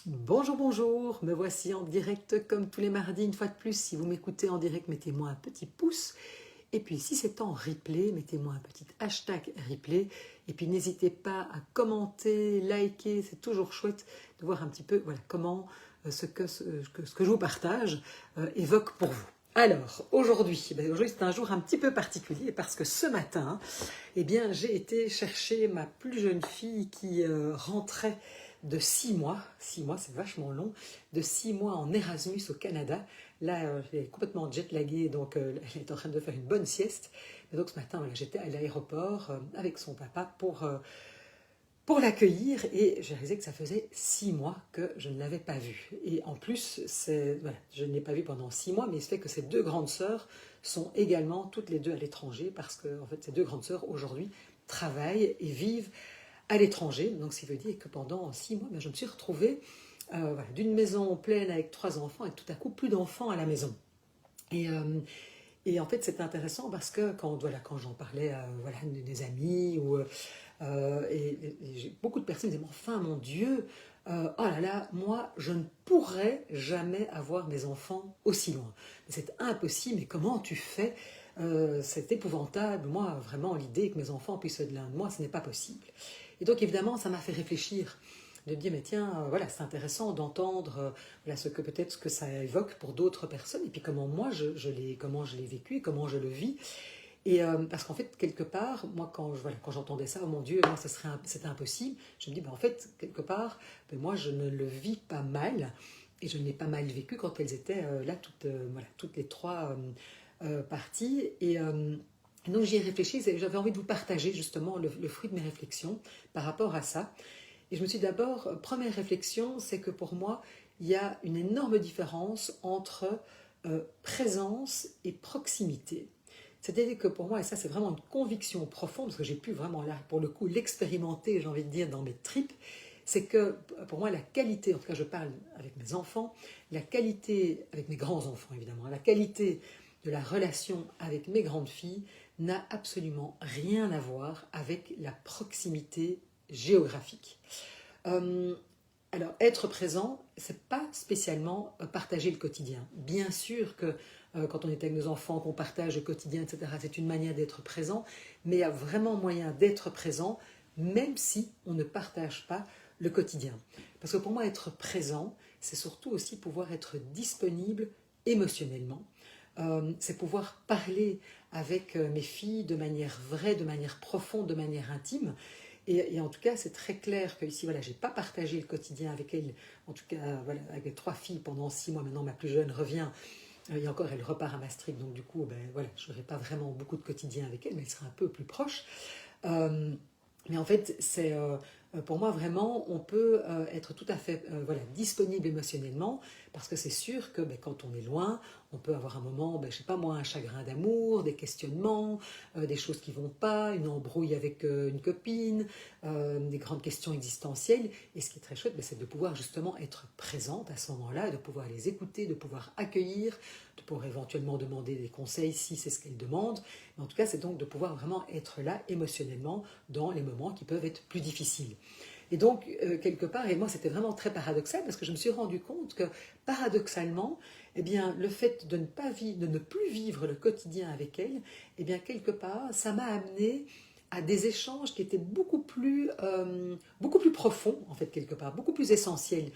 Bonjour, bonjour, me voici en direct comme tous les mardis, une fois de plus. Si vous m'écoutez en direct, mettez-moi un petit pouce. Et puis si c'est en replay, mettez-moi un petit hashtag replay. Et puis n'hésitez pas à commenter, liker, c'est toujours chouette de voir un petit peu comment ce que je vous partage évoque pour vous. Alors, aujourd'hui c'est un jour un petit peu particulier parce que ce matin, j'ai été chercher ma plus jeune fille qui rentrait de 6 mois, 6 mois c'est vachement long, de 6 mois en Erasmus au Canada. Là, elle est complètement jet-laguée, donc elle est en train de faire une bonne sieste. Et donc ce matin, j'étais à l'aéroport avec son papa pour l'accueillir et j'ai réalisé que ça faisait 6 mois que je ne l'avais pas vue. Et en plus, je ne l'ai pas vue pendant 6 mois, mais il se fait que ces deux grandes sœurs sont également toutes les deux à l'étranger parce que en fait, ces deux grandes sœurs aujourd'hui travaillent et vivent à l'étranger. Donc, ça veut dire que pendant 6 mois, je me suis retrouvée d'une maison pleine avec 3 enfants et tout à coup plus d'enfants à la maison. Et, euh, et en fait, c'est intéressant parce que quand j'en parlais à des amis et beaucoup de personnes disaient, enfin mon Dieu, oh là là, moi je ne pourrais jamais avoir mes enfants aussi loin. C'est impossible, mais comment tu fais? C'est épouvantable. Moi, vraiment, l'idée que mes enfants puissent être l'un de moi, ce n'est pas possible. Et donc, évidemment, ça m'a fait réfléchir, de me dire, mais tiens, c'est intéressant d'entendre ce que peut-être ce que ça évoque pour d'autres personnes, et puis comment moi, comment je l'ai vécu, et comment je le vis. Et parce qu'en fait, quelque part, moi, quand j'entendais ça, oh mon Dieu, moi, c'était impossible, je me dis, en fait, quelque part, moi, je ne le vis pas mal, et je ne l'ai pas mal vécu quand elles étaient là, toutes les trois parties. Et donc j'y ai réfléchi, j'avais envie de vous partager justement le fruit de mes réflexions par rapport à ça. Et je me suis dit d'abord, première réflexion, c'est que pour moi, il y a une énorme différence entre présence et proximité. C'est-à-dire que pour moi, et ça c'est vraiment une conviction profonde, parce que j'ai pu vraiment là, pour le coup, l'expérimenter, j'ai envie de dire, dans mes tripes, c'est que pour moi, la qualité, en tout cas je parle avec mes enfants, la qualité, avec mes grands-enfants évidemment, la qualité de la relation avec mes grandes filles n'a absolument rien à voir avec la proximité géographique. Euh, alors, être présent, c'est pas spécialement partager le quotidien. Bien sûr que quand on est avec nos enfants, qu'on partage le quotidien, etc., c'est une manière d'être présent, mais il y a vraiment moyen d'être présent, même si on ne partage pas le quotidien. Parce que pour moi, être présent, c'est surtout aussi pouvoir être disponible émotionnellement. C'est pouvoir parler avec mes filles de manière vraie, de manière profonde, de manière intime. Et en tout cas, c'est très clair que ici, je n'ai pas partagé le quotidien avec elle, en tout cas, avec les 3 filles pendant 6 mois. Maintenant, ma plus jeune revient, et encore, elle repart à Maastricht, donc du coup, je n'aurai pas vraiment beaucoup de quotidien avec elle, mais elle sera un peu plus proche. Euh, mais en fait, pour moi vraiment, on peut être tout à fait disponible émotionnellement, parce que c'est sûr que quand on est loin, on peut avoir un moment, je sais pas moi, un chagrin d'amour, des questionnements, des choses qui vont pas, une embrouille avec une copine, des grandes questions existentielles. Et ce qui est très chouette, c'est de pouvoir justement être présente à ce moment-là, de pouvoir les écouter, de pouvoir accueillir, de pouvoir éventuellement demander des conseils si c'est ce qu'elles demandent. Mais en tout cas, c'est donc de pouvoir vraiment être là émotionnellement dans les moments qui peuvent être plus difficiles. Et donc, quelque part, et moi c'était vraiment très paradoxal parce que je me suis rendu compte que paradoxalement, le fait de ne plus vivre le quotidien avec elle, quelque part, ça m'a amené à des échanges qui étaient beaucoup plus profonds, en fait, quelque part, beaucoup plus essentiels.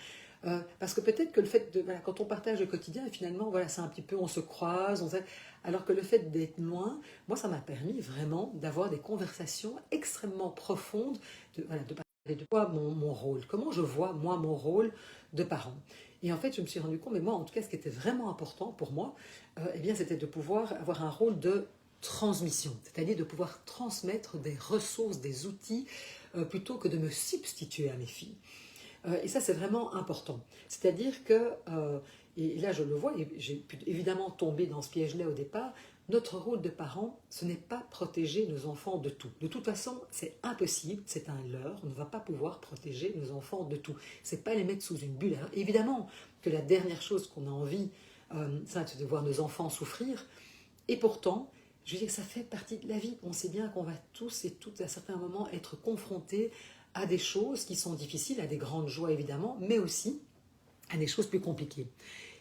Parce que peut-être que le fait de, quand on partage le quotidien, et finalement, c'est un petit peu, on se croise, alors que le fait d'être loin, moi, ça m'a permis vraiment d'avoir des conversations extrêmement profondes, de parler de quoi mon rôle, comment je vois, moi, mon rôle de parent. Et en fait, je me suis rendu compte, mais moi, en tout cas, ce qui était vraiment important pour moi, c'était de pouvoir avoir un rôle de transmission, c'est-à-dire de pouvoir transmettre des ressources, des outils, plutôt que de me substituer à mes filles. Et ça, c'est vraiment important. C'est-à-dire que, et là je le vois, et j'ai pu évidemment tomber dans ce piège-là au départ, notre rôle de parent, ce n'est pas protéger nos enfants de tout. De toute façon, c'est impossible, c'est un leurre, on ne va pas pouvoir protéger nos enfants de tout. C'est pas les mettre sous une bulle. Alors, évidemment que la dernière chose qu'on a envie, c'est de voir nos enfants souffrir, et pourtant, je veux dire que ça fait partie de la vie. On sait bien qu'on va tous et toutes à certains moments être confrontés à des choses qui sont difficiles, à des grandes joies évidemment, mais aussi à des choses plus compliquées.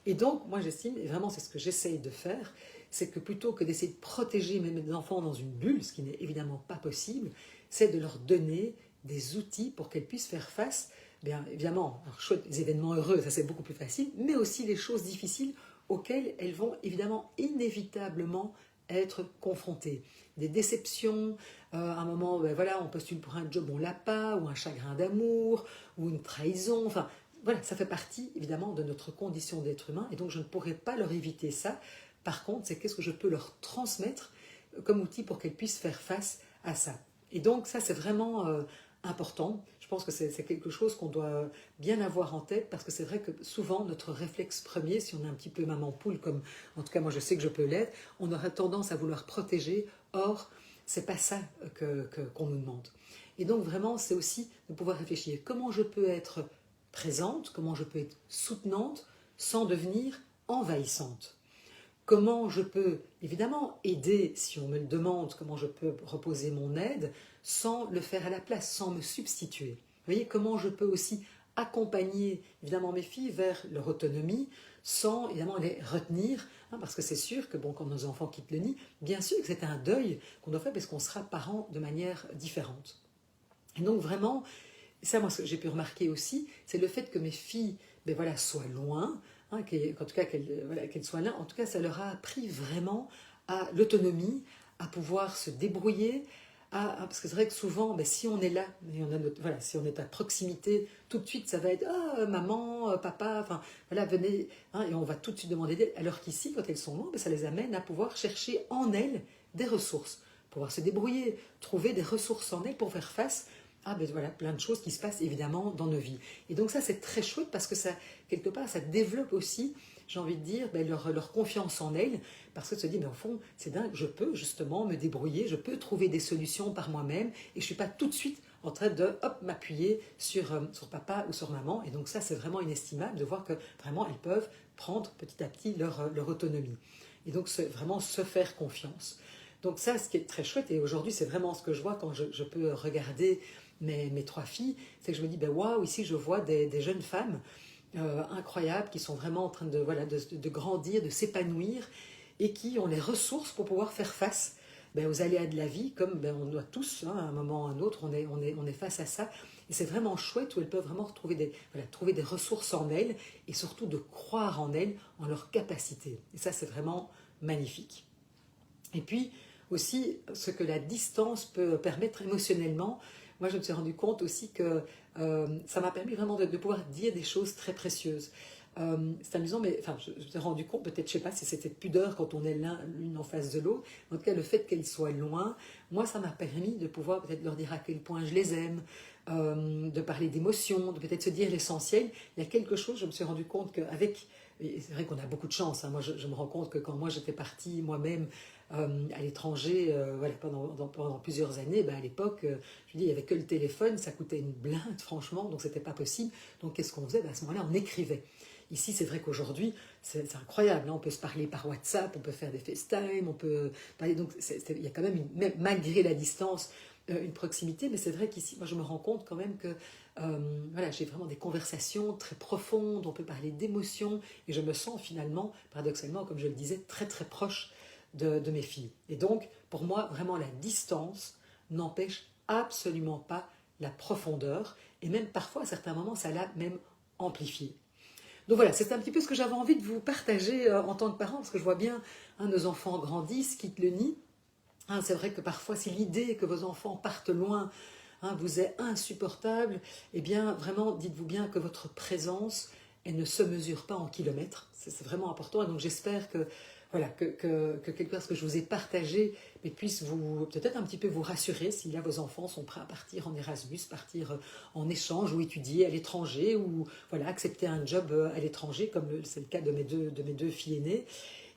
Et donc, moi j'estime, et vraiment c'est ce que j'essaye de faire, c'est que plutôt que d'essayer de protéger mes enfants dans une bulle, ce qui n'est évidemment pas possible, c'est de leur donner des outils pour qu'elles puissent faire face, bien évidemment, alors, chouette, les événements heureux, ça c'est beaucoup plus facile, mais aussi les choses difficiles auxquelles elles vont évidemment inévitablement être confrontées. Des déceptions, à un moment, ben voilà, on postule pour un job, on l'a pas, ou un chagrin d'amour, ou une trahison, enfin voilà, ça fait partie évidemment de notre condition d'être humain, et donc je ne pourrais pas leur éviter ça. Par contre, c'est qu'est-ce que je peux leur transmettre comme outil pour qu'elles puissent faire face à ça. Et donc ça, c'est vraiment important. Je pense que c'est quelque chose qu'on doit bien avoir en tête, parce que c'est vrai que souvent, notre réflexe premier, si on est un petit peu maman poule, comme en tout cas moi je sais que je peux l'être, on aura tendance à vouloir protéger. Or, c'est pas ça qu'on nous demande. Et donc vraiment, c'est aussi de pouvoir réfléchir. Comment je peux être présente, comment je peux être soutenante sans devenir envahissante. Comment je peux évidemment aider si on me le demande, comment je peux reposer mon aide sans le faire à la place, sans me substituer. Vous voyez, comment je peux aussi accompagner évidemment mes filles vers leur autonomie sans évidemment les retenir, hein, parce que c'est sûr que bon, quand nos enfants quittent le nid, bien sûr que c'est un deuil qu'on doit faire parce qu'on sera parents de manière différente. Et donc vraiment, ça, moi, ce que j'ai pu remarquer aussi, c'est le fait que mes filles, ben voilà, soient loin, hein, en tout cas qu'elles soient là. En tout cas, ça leur a appris vraiment à l'autonomie, à pouvoir se débrouiller, parce que c'est vrai que souvent, ben, si on est là, et voilà, si on est à proximité, tout de suite, ça va être maman, papa, enfin voilà, venez, hein, et on va tout de suite demander d'aide. Alors qu'ici, quand elles sont loin, ben, ça les amène à pouvoir chercher en elles des ressources, pouvoir se débrouiller, trouver des ressources en elles pour faire face ben voilà, plein de choses qui se passent évidemment dans nos vies. Et donc ça, c'est très chouette parce que ça, quelque part, ça développe aussi, j'ai envie de dire, ben leur confiance en elles, parce que se dit, mais au fond, c'est dingue, je peux justement me débrouiller, je peux trouver des solutions par moi-même, et je ne suis pas tout de suite en train de m'appuyer sur papa ou sur maman. Et donc ça, c'est vraiment inestimable de voir que vraiment, elles peuvent prendre petit à petit leur autonomie. Et donc, c'est vraiment se faire confiance. Donc ça, ce qui est très chouette, et aujourd'hui, c'est vraiment ce que je vois quand je peux regarder mes trois filles, c'est que je me dis, ben waouh, ici je vois des jeunes femmes incroyables qui sont vraiment en train de, voilà, de grandir, de s'épanouir et qui ont les ressources pour pouvoir faire face aux aléas de la vie, comme on doit tous, hein, à un moment ou à un autre, on est face à ça. Et c'est vraiment chouette où elles peuvent vraiment trouver des ressources en elles et surtout de croire en elles, en leurs capacités. Et ça, c'est vraiment magnifique. Et puis aussi, ce que la distance peut permettre émotionnellement, moi je me suis rendu compte aussi que ça m'a permis vraiment de pouvoir dire des choses très précieuses. C'est amusant, mais enfin, je me suis rendu compte, peut-être, je ne sais pas si c'était de pudeur quand on est l'une en face de l'autre, en tout cas le fait qu'elles soient loin, moi ça m'a permis de pouvoir peut-être leur dire à quel point je les aime, de parler d'émotions, de peut-être se dire l'essentiel. Il y a quelque chose, je me suis rendu compte qu'avec, et c'est vrai qu'on a beaucoup de chance, hein, moi je me rends compte que quand moi j'étais partie moi-même à l'étranger voilà, pendant plusieurs années, à l'époque, je dis, il n'y avait que le téléphone, ça coûtait une blinde franchement, donc c'était pas possible. Donc qu'est-ce qu'on faisait? À ce moment-là, on écrivait. Ici, c'est vrai qu'aujourd'hui, c'est incroyable. Hein, on peut se parler par WhatsApp, on peut faire des FaceTime, on peut parler. Donc, il y a quand même, même malgré la distance, une proximité. Mais c'est vrai qu'ici, moi, je me rends compte quand même que voilà, j'ai vraiment des conversations très profondes. On peut parler d'émotions et je me sens finalement, paradoxalement, comme je le disais, très très proche de mes filles. Et donc, pour moi, vraiment, la distance n'empêche absolument pas la profondeur. Et même parfois, à certains moments, ça l'a même amplifié. Donc voilà, c'est un petit peu ce que j'avais envie de vous partager en tant que parent, parce que je vois bien, hein, nos enfants grandissent, quittent le nid. Hein, c'est vrai que parfois, si l'idée que vos enfants partent loin vous est insupportable, eh bien, vraiment, dites-vous bien que votre présence, elle ne se mesure pas en kilomètres. C'est vraiment important. Et donc, j'espère que, voilà, que quelque part, ce que je vous ai partagé puisse vous, peut-être un petit peu vous rassurer si là, vos enfants sont prêts à partir en Erasmus, partir en échange ou étudier à l'étranger ou voilà, accepter un job à l'étranger, comme c'est le cas de mes deux filles aînées.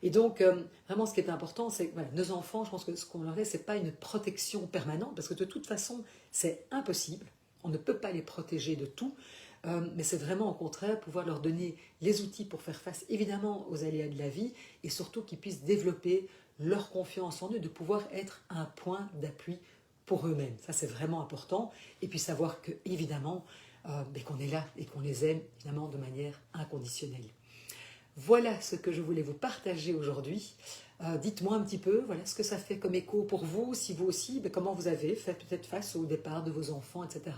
Et donc, vraiment, ce qui est important, c'est que voilà, nos enfants, je pense que ce qu'on leur laisse, ce n'est pas une protection permanente, parce que de toute façon, c'est impossible. On ne peut pas les protéger de tout, mais c'est vraiment au contraire pouvoir leur donner les outils pour faire face évidemment aux aléas de la vie et surtout qu'ils puissent développer leur confiance en eux, de pouvoir être un point d'appui pour eux-mêmes. Ça, c'est vraiment important. Et puis savoir que, évidemment, mais qu'on est là et qu'on les aime évidemment de manière inconditionnelle. Voilà ce que je voulais vous partager aujourd'hui. Dites-moi un petit peu voilà, ce que ça fait comme écho pour vous, si vous aussi, comment vous avez fait peut-être face au départ de vos enfants, etc.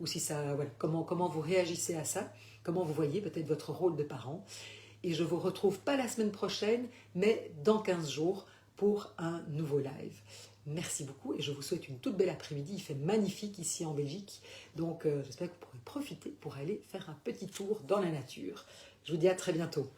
Ou si ça, voilà, comment vous réagissez à ça, comment vous voyez peut-être votre rôle de parent. Et je vous retrouve pas la semaine prochaine, mais dans 15 jours pour un nouveau live. Merci beaucoup et je vous souhaite une toute belle après-midi. Il fait magnifique ici en Belgique, donc j'espère que vous pourrez profiter pour aller faire un petit tour dans la nature. Je vous dis à très bientôt.